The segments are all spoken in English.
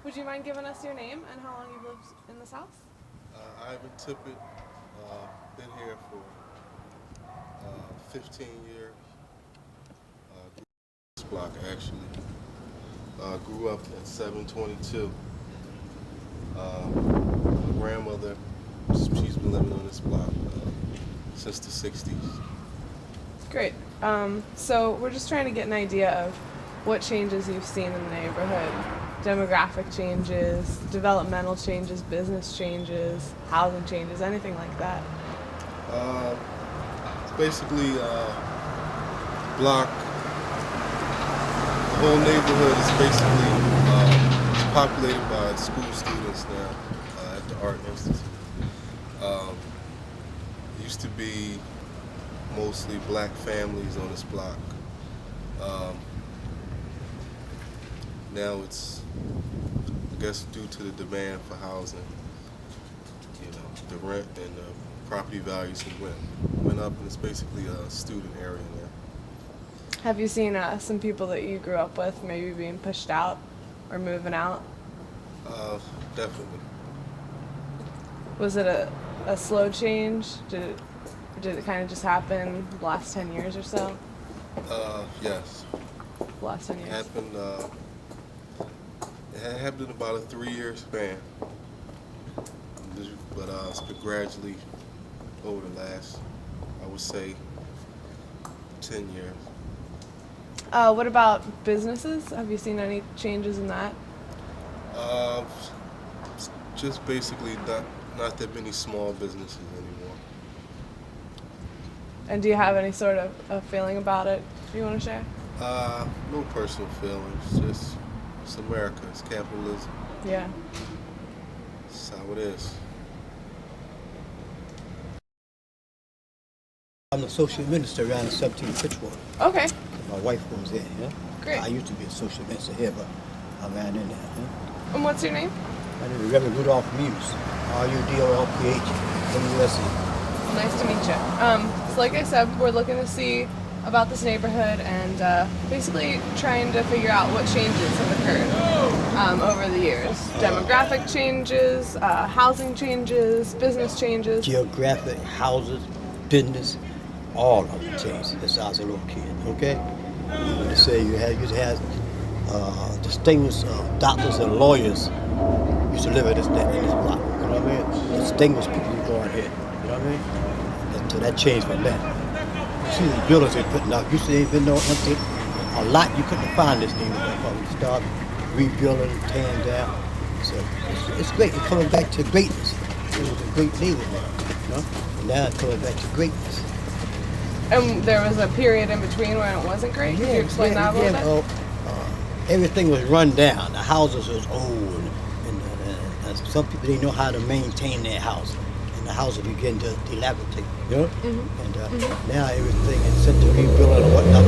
Would you mind giving us your name and how long you've lived in this house? Ivan Tippett, been here for 15 years. Grew up this block actually. Grew up at 722. My grandmother, she's been living on this block since the 60s. Great. So we're just trying to get an idea of what changes you've seen in the neighborhood. Demographic changes, developmental changes, business changes, housing changes, anything like that. Uh, it's basically block. The whole neighborhood is basically it's populated by school students now at the Art Institute. Um, it used to be mostly black families on this block. Um, Now it's, I guess, due to the demand for housing, the rent and the property values have went up, and it's basically a student area now. Have you seen some people that you grew up with maybe being pushed out or moving out? Definitely. Was it a slow change? Did it kind of just happen the last 10 years or so? Yes. The last 10 It years. happened. It happened about a 3-year span, but it's been gradually over the last, I would say, 10 years. What about businesses? Have you seen any changes in that? Uh, just basically not that many small businesses anymore. And do you have any sort of a feeling about it you want to share? No personal feelings. Just it's America. It's capitalism. Yeah. It's how it is. I'm the associate minister around the 17th Fitch Ward. Okay, My wife was there, yeah? great. I used to be associate minister here, but I ran in there, yeah? And what's your name? My name is Reverend Rudolph Muse, Rudolph, M-U-S-E. Nice to meet you. So like I said, we're looking to see about this neighborhood and basically trying to figure out what changes have occurred over the years. Demographic changes, housing changes, business changes. Geographic, houses, business, all of them changed since I was a little kid, okay? They say you used to have distinguished doctors and lawyers used to live in this block, you know what I mean? Distinguished people who go on here, you know what I mean? So that changed from that. You see the buildings they're putting up, used to ain't been no empty, a lot you couldn't find this neighborhood before we started rebuilding, tearing down. So it's great, it's coming back to greatness. It was a great neighborhood, you know? And now it's coming back to greatness. And there was a period in between when it wasn't great. Could you explain that a little bit? Well, everything was run down. The houses was old, and some people didn't know how to maintain their house, and the houses began to dilapidate. You know, and now everything is set to rebuild and whatnot.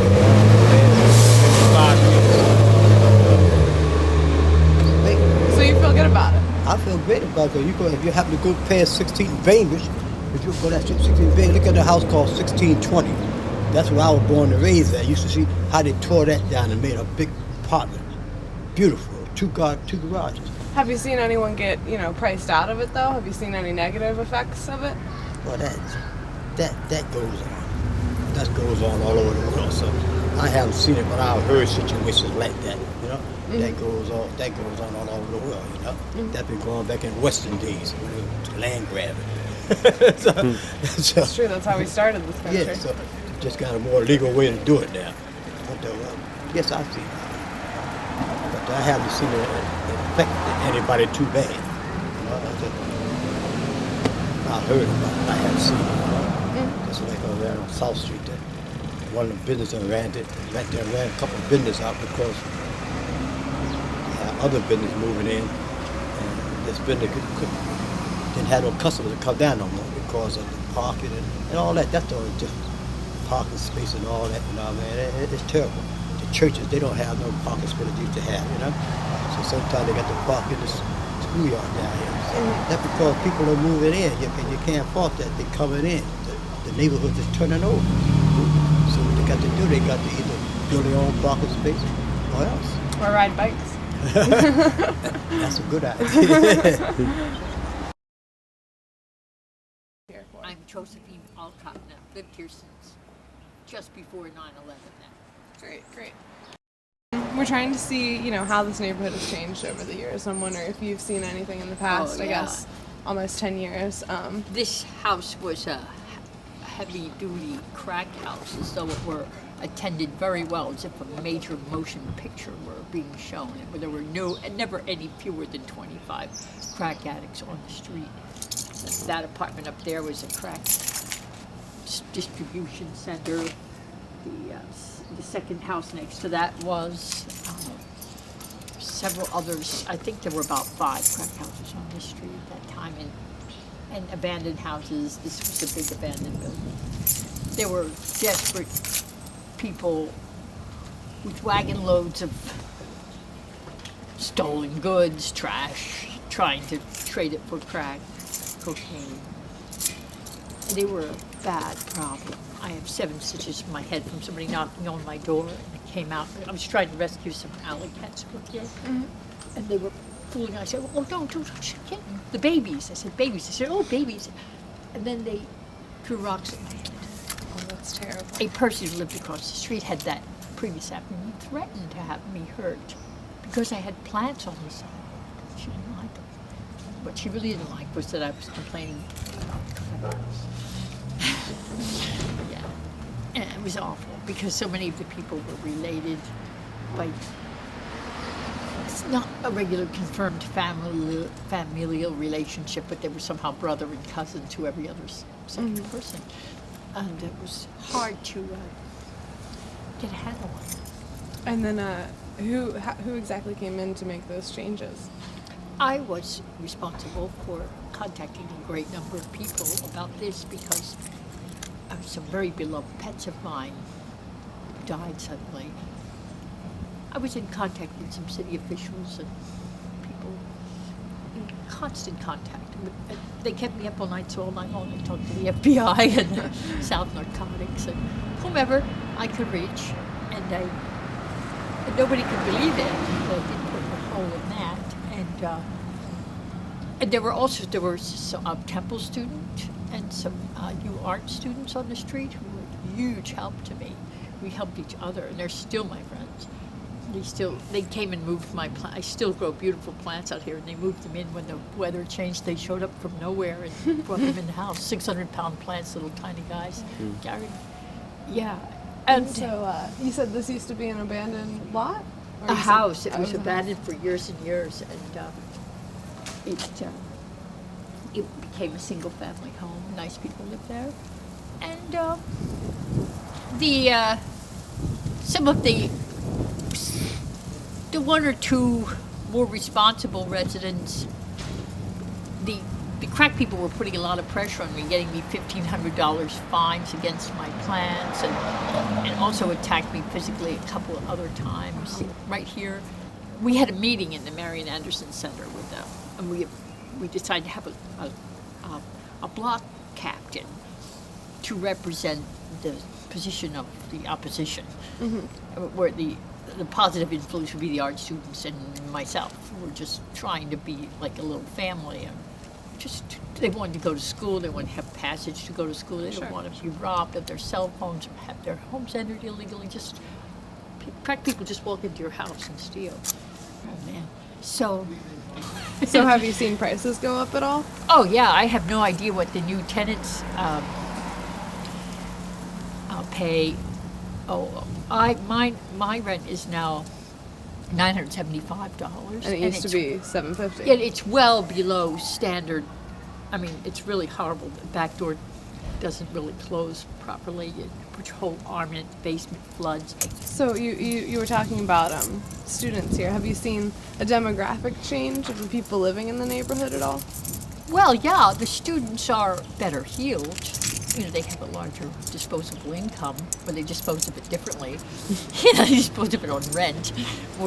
So you feel good about it? I feel great about it. If you happen to go past 16th Bainbridge, if you go that 16th Bainbridge, look at the house called 1620. That's where I was born and raised at. I used to see how they tore that down and made a big apartment. Beautiful, two garages. Have you seen anyone get, priced out of it though? Have you seen any negative effects of it? Well, that goes on. That goes on all over the world. So I haven't seen it, but I've heard situations like that. You know, that goes on all over the world. You know, that's been going back in Western days when it was land grabbing. so, It's true. That's how we started this country. yeah, so just got a more legal way to do it now. But yes, I've seen it. But I haven't seen it affect anybody too bad. You know, I heard about it. I haven't seen it. You know? Just like over there on South Street, there. One of the businesses ran a couple of businesses out because they had other business moving in, and this business didn't have no customers to come down no more because of the parking and all that. That's the only difference. Parking space and all that, you know what I mean? It's terrible. The churches, they don't have no parking space they used to have, you know? So sometimes they got to park in the schoolyard down here. So that's because people are moving in. You can't fault that. They're coming in. The neighborhood is turning over. So what they got to do, they got to either build their own parking space or else. Or ride bikes. That's a good idea. I'm Josephine Alcott, and I've lived here since just before 9/11 now. Great. We're trying to see, how this neighborhood has changed over the years. I'm wondering if you've seen anything in the past, Oh, I yeah. guess, almost 10 years. This house was a heavy-duty crack house, as though it were attended very well, as if a major motion picture were being shown. There were never any fewer than 25 crack addicts on the street. That apartment up there was a crack distribution center. The second house next to that was several others. I think there were about 5 crack houses on this street at that time, and abandoned houses. This was a big abandoned building. There were desperate people with wagon loads of stolen goods, trash, trying to trade it for crack, cocaine. They were a bad problem. I have 7 stitches in my head from somebody knocking on my door, and I came out. I was trying to rescue some alley cats who were here, and they were fooling. I said, "Oh, don't touch the kitten. The babies." I said, "Babies." They said, "Oh, babies." And then they threw rocks at my head. Oh, that's terrible. A person who lived across the street had that previous afternoon threatened to have me hurt because I had plants on the side. She didn't like them. What she really didn't like was that I was complaining about the Yeah. And it was awful because so many of the people were related by, it's not a regular confirmed familial relationship, but they were somehow brother and cousin to every other second person. And it was hard to get a handle on it. And then who exactly came in to make those changes? I was responsible for contacting a great number of people about this because some very beloved pets of mine died suddenly. I was in contact with some city officials and people in constant contact. They kept me up all night, so all night long I talked to the FBI and South Narcotics and whomever I could reach, and nobody could believe it. They didn't put a hole in that. And there were a Temple student and some new art students on the street who were huge help to me. We helped each other, and they're still my friends. They came and moved my plants. I still grow beautiful plants out here, and they moved them in when the weather changed. They showed up from nowhere and brought them in the house. 600-pound plants, little tiny guys. Gary, yeah. And so you said this used to be an abandoned lot? A house. It was abandoned for years and years, and it became a single-family home. Nice people lived there, and some of the 1 or 2 more responsible residents, the crack people were putting a lot of pressure on me, getting me $1,500 fines against my plants, and also attacked me physically a couple of other times. Right here, we had a meeting in the Marian Anderson Center with them, and we decided to have a block captain to represent the position of the opposition, where the positive influence would be the art students and myself. We're just trying to be like a little family, and they wanted to go to school. They wanted to have passage to go to school. They didn't want to be robbed of their cell phones or have their homes entered illegally. Crack people just walk into your house and steal. Oh man! So have you seen prices go up at all? Oh yeah, I have no idea what the new tenants pay. My rent is now $975. And it used to be $750. Yeah, it's well below standard. I mean, it's really horrible. The back door doesn't really close properly. You put your whole arm in it, the basement floods. So you were talking about students here. Have you seen a demographic change of the people living in the neighborhood at all? Well, yeah, the students are better heeled. They have a larger disposable income, or they dispose of it differently. They dispose of it on rent.